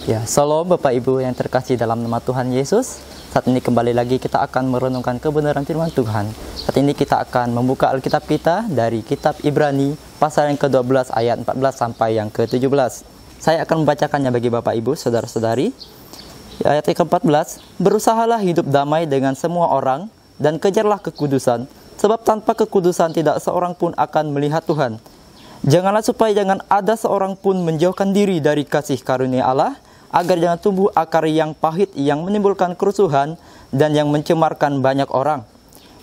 Ya, Shalom Bapak Ibu yang terkasih dalam nama Tuhan Yesus. Saat ini kembali lagi kita akan merenungkan kebenaran firman Tuhan. Saat ini kita akan membuka Alkitab kita dari kitab Ibrani pasal yang ke-12 ayat 14 sampai yang ke-17. Saya akan membacakannya bagi Bapak Ibu, saudara-saudari. Ayat ke-14, berusahalah hidup damai dengan semua orang dan kejarlah kekudusan, sebab tanpa kekudusan tidak seorang pun akan melihat Tuhan. Janganlah supaya jangan ada seorang pun menjauhkan diri dari kasih karunia Allah, agar jangan tumbuh akar yang pahit yang menimbulkan kerusuhan dan yang mencemarkan banyak orang.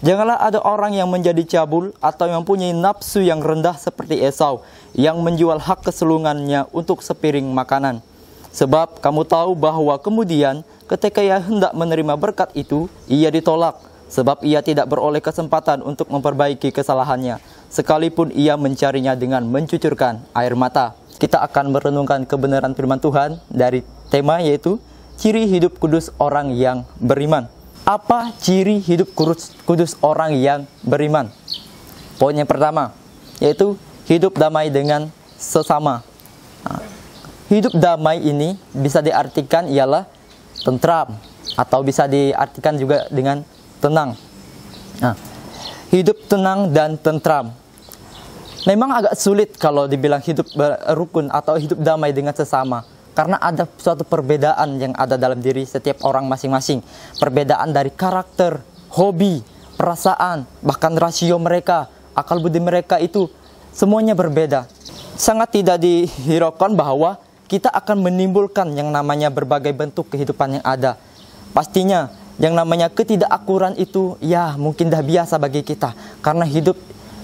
Janganlah ada orang yang menjadi cabul atau yang mempunyai nafsu yang rendah seperti Esau, yang menjual hak kesulungannya untuk sepiring makanan. Sebab kamu tahu bahwa kemudian ketika ia hendak menerima berkat itu, ia ditolak, sebab ia tidak beroleh kesempatan untuk memperbaiki kesalahannya, sekalipun ia mencarinya dengan mencucurkan air mata. Kita akan merenungkan kebenaran firman Tuhan dari tema yaitu ciri hidup kudus orang yang beriman. Apa ciri hidup kudus orang yang beriman? Poin yang pertama yaitu hidup damai dengan sesama. Hidup damai ini bisa diartikan ialah tentram, atau bisa diartikan juga dengan tenang. Hidup tenang dan tentram. Memang agak sulit kalau dibilang hidup rukun atau hidup damai dengan sesama, karena ada suatu perbedaan yang ada dalam diri setiap orang masing-masing. Perbedaan dari karakter, hobi, perasaan, bahkan rasio mereka, akal budi mereka itu semuanya berbeda. Sangat tidak dihiraukan bahwa kita akan menimbulkan yang namanya berbagai bentuk kehidupan yang ada. Pastinya yang namanya ketidakakuran itu ya mungkin dah biasa bagi kita, karena hidup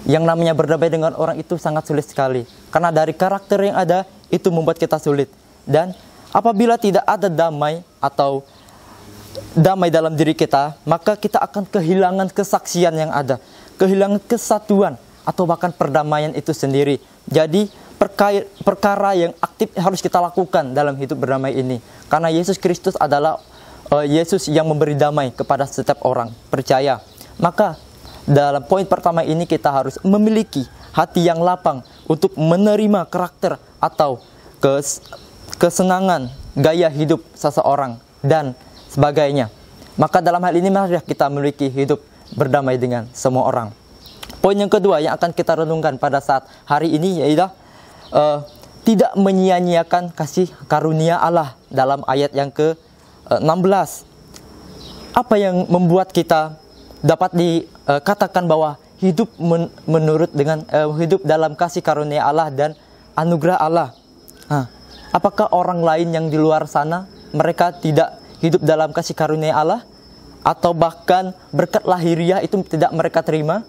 yang namanya berdamai dengan orang itu sangat sulit sekali. Karena dari karakter yang ada, itu membuat kita sulit. Dan apabila tidak ada damai atau damai dalam diri kita, maka kita akan kehilangan kesaksian yang ada, kehilangan kesatuan, atau bahkan perdamaian itu sendiri. Jadi perkara yang aktif harus kita lakukan dalam hidup berdamai ini. Karena Yesus Kristus adalah Yesus yang memberi damai kepada setiap orang percaya. Maka dalam poin pertama ini kita harus memiliki hati yang lapang untuk menerima karakter atau kesenangan gaya hidup seseorang dan sebagainya. Maka dalam hal ini mari kita memiliki hidup berdamai dengan semua orang. Poin yang kedua yang akan kita renungkan pada saat hari ini yaitu tidak menyia-nyiakan kasih karunia Allah dalam ayat yang ke-16. Apa yang membuat kita dapat dikatakan bahwa hidup menurut dengan hidup dalam kasih karunia Allah dan anugerah Allah? Apakah orang lain yang di luar sana mereka tidak hidup dalam kasih karunia Allah, atau bahkan berkat lahiriah itu tidak mereka terima?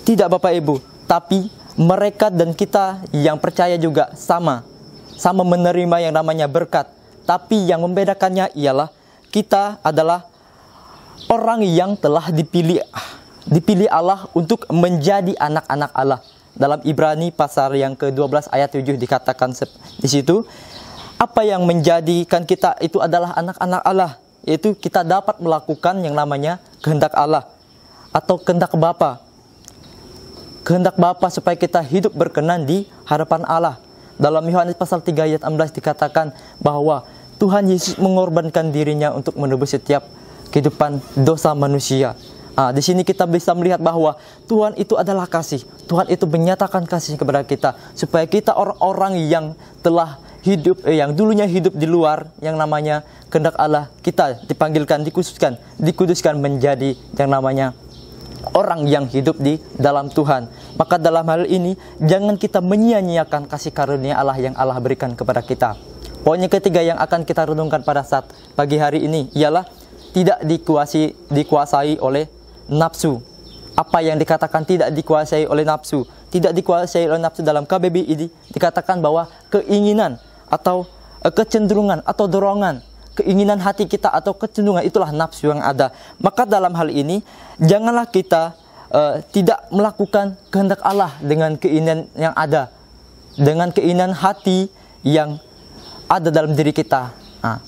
Tidak Bapak Ibu, tapi mereka dan kita yang percaya juga sama menerima yang namanya berkat. Tapi yang membedakannya ialah kita adalah orang yang telah dipilih Allah untuk menjadi anak-anak Allah. Dalam Ibrani pasal yang ke-12 ayat 7 dikatakan di situ, apa yang menjadikan kita itu adalah anak-anak Allah, yaitu kita dapat melakukan yang namanya kehendak Allah atau kehendak Bapa. Kehendak Bapa supaya kita hidup berkenan di hadapan Allah. Dalam Yohanes pasal 3 ayat 16 dikatakan bahwa Tuhan Yesus mengorbankan dirinya untuk menebus setiap kehidupan dosa manusia. Di sini kita bisa melihat bahwa Tuhan itu adalah kasih. Tuhan itu menyatakan kasih kepada kita supaya kita orang-orang yang telah hidup, yang dulunya hidup di luar yang namanya kehendak Allah, kita dipanggilkan, dikuduskan menjadi yang namanya orang yang hidup di dalam Tuhan. Maka dalam hal ini jangan kita menyia-nyiakan kasih karunia Allah yang Allah berikan kepada kita. Poin yang ketiga yang akan kita renungkan pada saat pagi hari ini ialah tidak dikuasai oleh nafsu. Apa yang dikatakan tidak dikuasai oleh nafsu? Tidak dikuasai oleh nafsu dalam KBBI dikatakan bahwa keinginan atau kecenderungan atau dorongan, keinginan hati kita atau kecenderungan itulah nafsu yang ada. Maka dalam hal ini janganlah kita tidak melakukan kehendak Allah dengan keinginan yang ada, dengan keinginan hati yang ada dalam diri kita.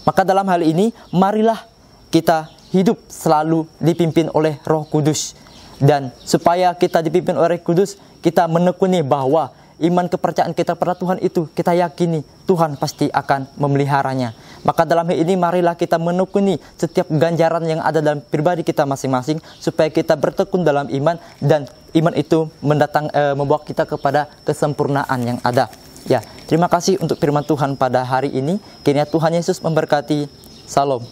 Maka dalam hal ini marilah kita hidup selalu dipimpin oleh Roh Kudus. Dan supaya kita dipimpin oleh Roh Kudus, kita menekuni bahwa iman kepercayaan kita pada Tuhan itu, kita yakini Tuhan pasti akan memeliharanya. Maka dalam hal ini marilah kita menekuni setiap ganjaran yang ada dalam pribadi kita masing-masing, supaya kita bertekun dalam iman, dan iman itu membawa kita kepada kesempurnaan yang ada. Ya, terima kasih untuk firman Tuhan pada hari ini. Kiranya Tuhan Yesus memberkati. Salam.